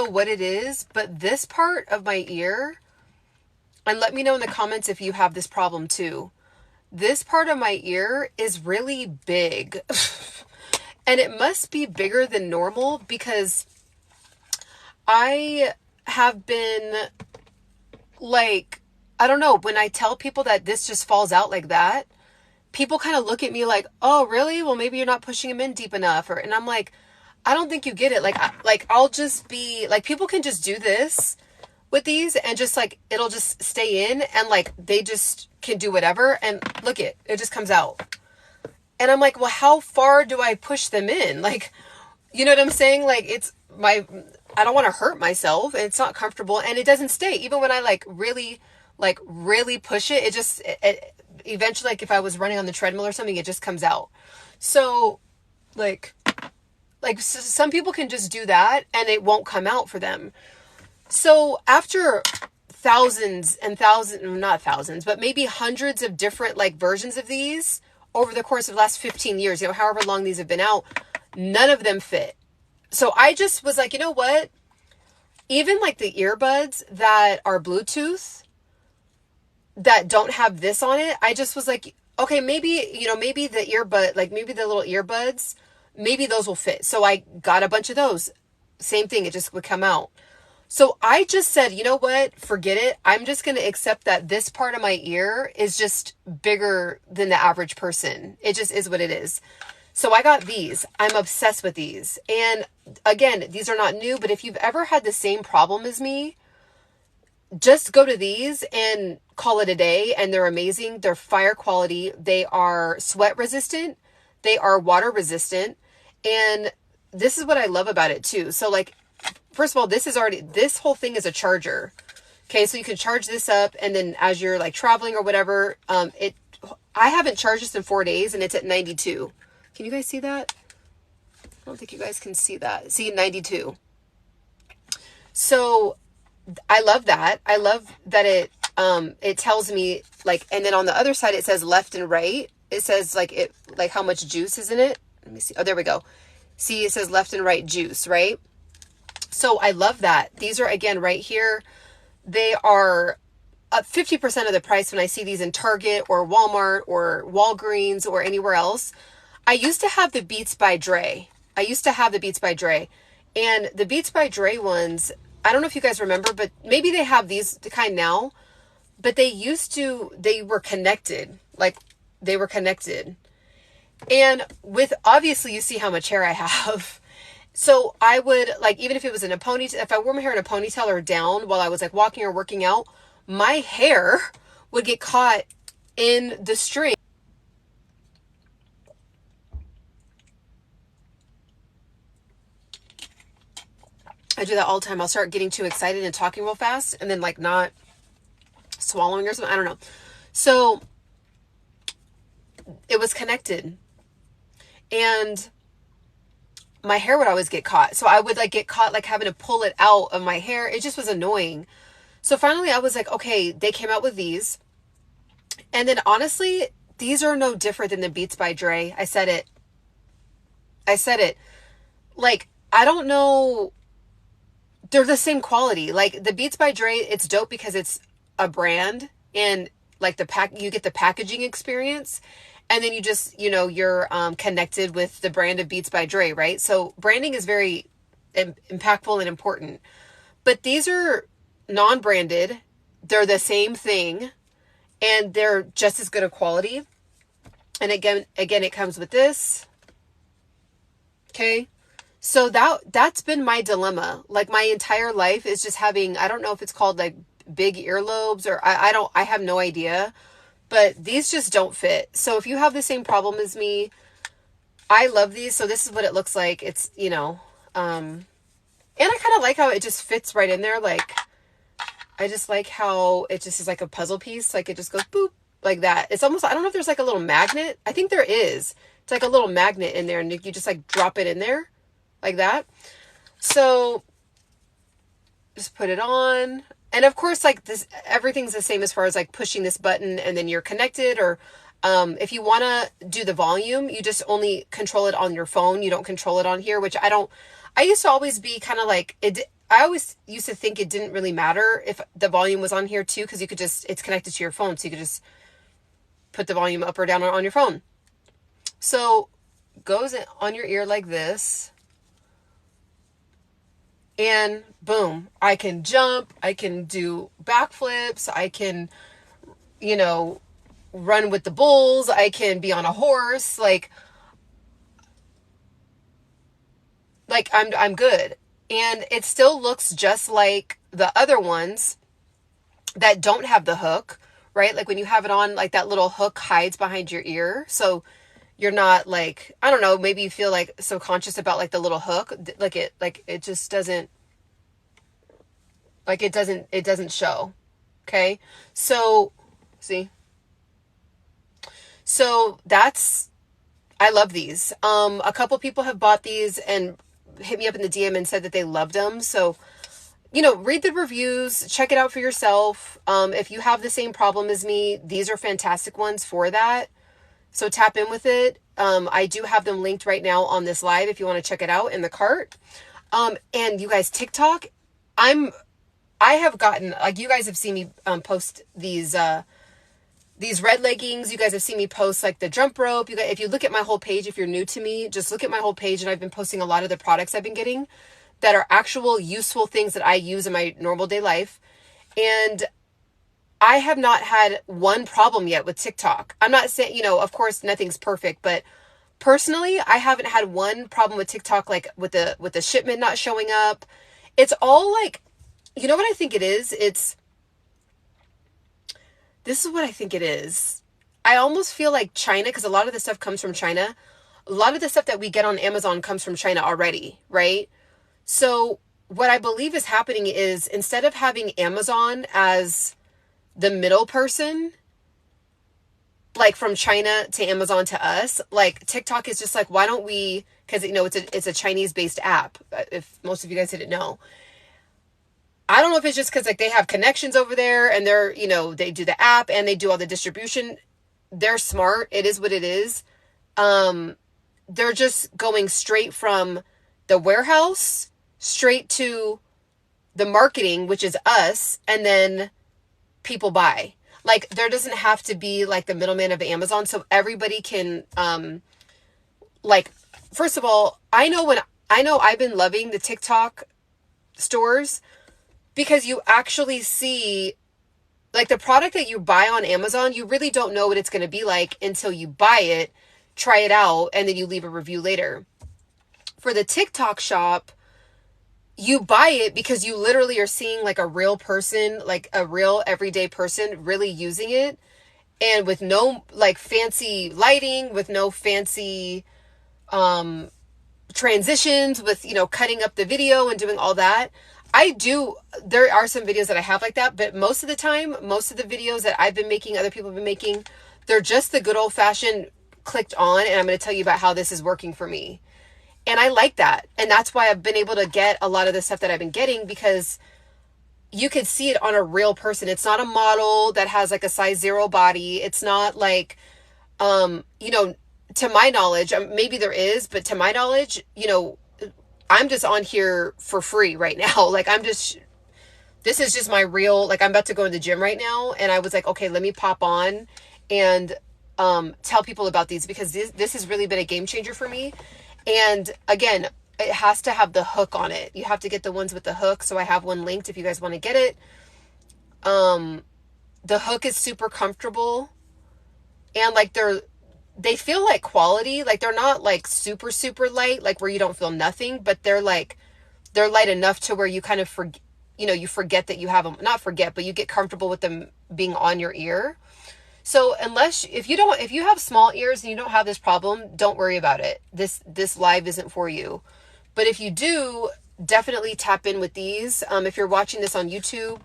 know what it is, but this part of my ear, and let me know in the comments if you have this problem too. This part of my ear is really big. And it must be bigger than normal because I have been like, I don't know, when I tell people that this just falls out like that, people kind of look at me like, oh, really? Well, maybe you're not pushing them in deep enough. And I'm like, I don't think you get it. Like I'll just be like, people can just do this with these and just like, it'll just stay in and like, they just can do whatever. And look it just comes out. And I'm like, well, how far do I push them in? Like, you know what I'm saying? Like I don't want to hurt myself and it's not comfortable and it doesn't stay. Even when I really push it, it eventually, like if I was running on the treadmill or something, it just comes out. So like some people can just do that and it won't come out for them. So after thousands and thousands, not thousands, but maybe hundreds of different like versions of these over the course of the last 15 years, you know, however long these have been out, none of them fit. So I just was like, you know what? Even like the earbuds that are Bluetooth that don't have this on it, I just was like, okay, maybe, you know, maybe the earbud, like maybe the little earbuds, maybe those will fit. So I got a bunch of those. Same thing. It just would come out. So I just said, you know what? Forget it. I'm just going to accept that this part of my ear is just bigger than the average person. It just is what it is. So I got these. I'm obsessed with these. And again, these are not new, but if you've ever had the same problem as me, just go to these and call it a day. And they're amazing. They're fire quality. They are sweat resistant. They are water resistant. And this is what I love about it too. So like, first of all, this whole thing is a charger. Okay. So you can charge this up and then as you're like traveling or whatever, I haven't charged this in 4 days and it's at 92. Can you guys see that? I don't think you guys can see that. See, 92. So I love that. I love that it tells me like, and then on the other side, it says left and right. It says like how much juice is in it. Let me see. Oh, there we go. See, it says left and right juice, right? So I love that. These are, again, right here. They are 50% of the price when I see these in Target or Walmart or Walgreens or anywhere else. I used to have the Beats by Dre. And the Beats by Dre ones, I don't know if you guys remember, but maybe they have these kind now, but they were connected. Like they were connected. And with, obviously you see how much hair I have. So I would like, even if it was in a ponytail, if I wore my hair in a ponytail or down while I was like walking or working out, my hair would get caught in the string. I do that all the time. I'll start getting too excited and talking real fast and then like not swallowing or something. I don't know. So it was connected and my hair would always get caught. So I would like get caught like having to pull it out of my hair. It just was annoying. So finally I was like, okay, they came out with these. And then honestly, these are no different than the Beats by Dre. I said it. Like, I don't know. They're the same quality. Like the Beats by Dre, it's dope because it's a brand and like you get the packaging experience. And then you just, you know, you're connected with the brand of Beats by Dre, right? So branding is very impactful and important. But these are non-branded. They're the same thing. And they're just as good a quality. And again, it comes with this. Okay. So that's been my dilemma. Like my entire life is just having, I don't know if it's called like big earlobes or I have no idea. But these just don't fit. So if you have the same problem as me, I love these. So this is what it looks like. It's, you know, and I kind of like how it just fits right in there. Like, I just like how it just is like a puzzle piece. Like it just goes boop like that. It's almost, I don't know if there's like a little magnet. I think there is. It's like a little magnet in there and you just like drop it in there like that. So just put it on. And of course, like this, everything's the same as far as like pushing this button and then you're connected. Or if you want to do the volume, you just only control it on your phone. You don't control it on here, which I used to always be kind of like, I always used to think it didn't really matter if the volume was on here too, because you could just, it's connected to your phone, so you could just put the volume up or down on your phone. So goes on your ear like this, and boom, I can jump, I can do backflips, I can, you know, run with the bulls, I can be on a horse, like I'm good. And it still looks just like the other ones that don't have the hook, right? Like when you have it on, like that little hook hides behind your ear. So you're not like, I don't know, maybe you feel like so conscious about like the little hook, like it just doesn't, like it doesn't show. Okay. So see, so that's, I love these. A couple people have bought these and hit me up in the DM and said that they loved them. So, you know, read the reviews, check it out for yourself. If you have the same problem as me, these are fantastic ones for that. So tap in with it. I do have them linked right now on this live if you want to check it out in the cart. And you guys, TikTok, I have gotten, like, you guys have seen me post these red leggings. You guys have seen me post like the jump rope. You guys, if you look at my whole page, if you're new to me, just look at my whole page, and I've been posting a lot of the products I've been getting that are actual useful things that I use in my normal day life. And I have not had one problem yet with TikTok. I'm not saying, you know, of course nothing's perfect, but personally, I haven't had one problem with TikTok, like with the shipment not showing up. It's all like, you know what I think it is? This is what I think it is. I almost feel like China, because a lot of the stuff comes from China. A lot of the stuff that we get on Amazon comes from China already, right? So what I believe is happening is, instead of having Amazon as the middle person, like from China to Amazon to us, like TikTok is just like, why don't we, because, you know, it's a Chinese based app, if most of you guys didn't know. I don't know if it's just because like they have connections over there and they're, you know, they do the app and they do all the distribution. They're smart. It is what it is. They're just going straight from the warehouse straight to the marketing, which is us, and then people buy. Like, there doesn't have to be like the middleman of Amazon, so everybody can, like, first of all, I know I've been loving the TikTok stores, because you actually see, like, the product that you buy on Amazon, you really don't know what it's going to be like until you buy it, try it out, and then you leave a review later. For the TikTok shop, you buy it because you literally are seeing like a real person, like a real everyday person really using it, and with no like fancy lighting, with no fancy transitions, with, you know, cutting up the video and doing all that. There are some videos that I have like that, but most of the time, most of the videos that I've been making, other people have been making, they're just the good old fashioned clicked on, and I'm going to tell you about how this is working for me. And I like that. And that's why I've been able to get a lot of the stuff that I've been getting, because you could see it on a real person. It's not a model that has like a size 0 body. It's not like, you know, to my knowledge, maybe there is, but to my knowledge, you know, I'm just on here for free right now. Like, this is just my real, like, I'm about to go in the gym right now. And I was like, okay, let me pop on and tell people about these, because this has really been a game changer for me. And again, it has to have the hook on it. You have to get the ones with the hook. So I have one linked if you guys want to get it. The hook is super comfortable, and like they feel like quality. Like, they're not like super, super light, like where you don't feel nothing, but they're light enough to where you kind of you forget that you have them, not forget, but you get comfortable with them being on your ear. So if you have small ears and you don't have this problem, don't worry about it. This live isn't for you. But if you do, definitely tap in with these. If you're watching this on YouTube,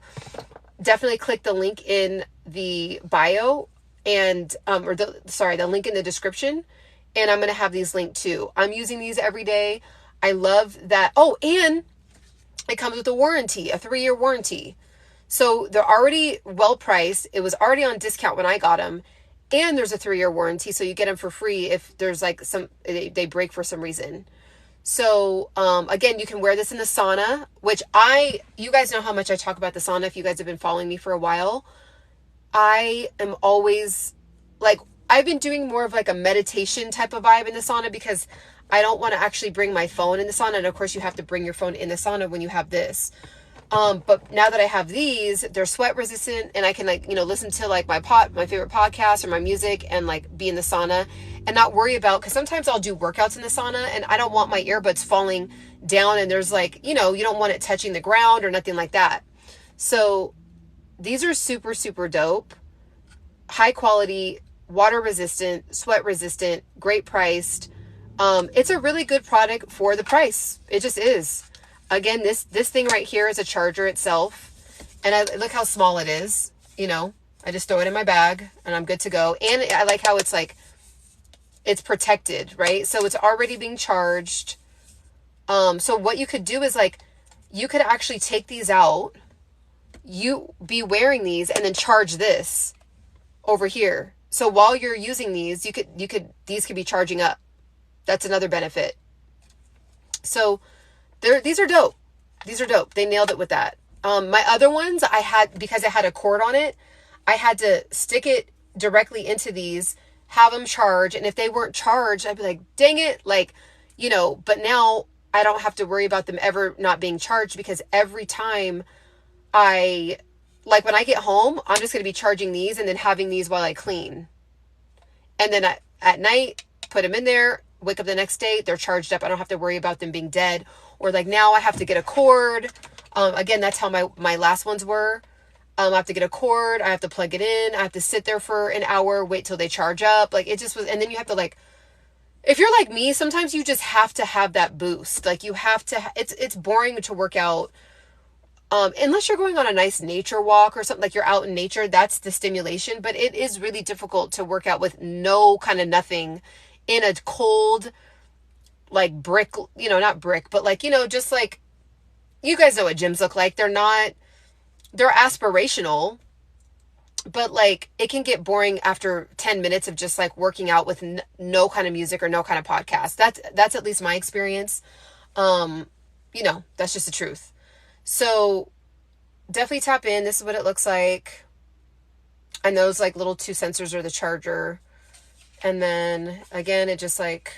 definitely click the link in the bio, and the link in the description, and I'm going to have these linked too. I'm using these every day. I love that. Oh, and it comes with a warranty, a 3-year warranty. So they're already well priced. It was already on discount when I got them, and there's a 3-year warranty, so you get them for free if there's like they break for some reason. So, again, you can wear this in the sauna, which you guys know how much I talk about the sauna if you guys have been following me for a while. I am always, like, I've been doing more of like a meditation type of vibe in the sauna because I don't want to actually bring my phone in the sauna. And of course you have to bring your phone in the sauna when you have this. But now that I have these, they're sweat resistant and I can, like, listen to like my favorite podcast or my music and like be in the sauna and not worry about, because sometimes I'll do workouts in the sauna and I don't want my earbuds falling down and there's like, you don't want it touching the ground or nothing like that. So these are super, super dope, high quality, water resistant, sweat resistant, great priced. It's a really good product for the price. It just is. Again, this thing right here is a charger itself. And look how small it is. I just throw it in my bag and I'm good to go. And I like how it's like, it's protected, right? So it's already being charged. So what you could do is like, you could actually take these out, you be wearing these and then charge this over here. So while you're using these, these could be charging up. That's another benefit. So these are dope. These are dope. They nailed it with that. My other ones because it had a cord on it, I had to stick it directly into these, have them charge. And if they weren't charged, I'd be like, dang it. Like, but now I don't have to worry about them ever not being charged because every time when I get home, I'm just going to be charging these and then having these while I clean. And then at night, put them in there, wake up the next day, they're charged up. I don't have to worry about them being dead or like now I have to get a cord. Again, that's how my last ones were. I have to get a cord. I have to plug it in. I have to sit there for an hour, wait till they charge up. Like it just was. And then you have to like, if you're like me, sometimes you just have to have that boost. Like you have to, it's boring to work out. Unless you're going on a nice nature walk or something, like you're out in nature, that's the stimulation. But it is really difficult to work out with no kind of nothing in a cold, like brick, not brick, but like, just like, you guys know what gyms look like. They're aspirational, but like it can get boring after 10 minutes of just like working out with no kind of music or no kind of podcast. That's at least my experience. That's just the truth. So definitely tap in. This is what it looks like. And those like little 2 sensors are the charger. And then again, it just like,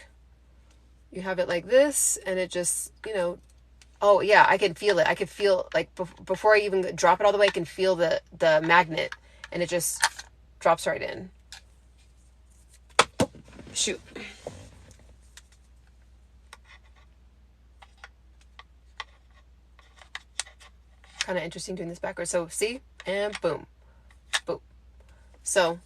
you have it like this and it just, oh yeah, I can feel it. I could feel like before I even drop it all the way, I can feel the magnet and it just drops right in. Oh, shoot. Kind of interesting doing this backwards. So see, and boom, boom. So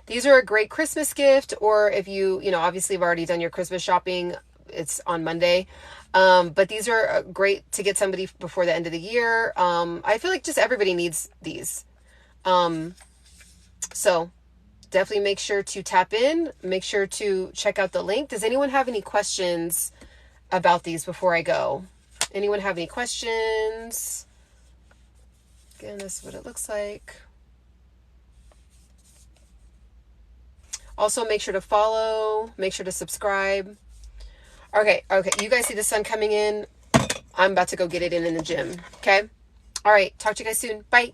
these are a great Christmas gift, or if you obviously have already done your Christmas shopping, it's on Monday. But these are great to get somebody before the end of the year. I feel like just everybody needs these. So definitely make sure to tap in, make sure to check out the link. Does anyone have any questions about these before I go? Anyone have any questions? Again, this is what it looks like. Also, make sure to follow, make sure to subscribe. Okay, you guys see the sun coming in? I'm about to go get it in the gym, okay? All right, talk to you guys soon. Bye.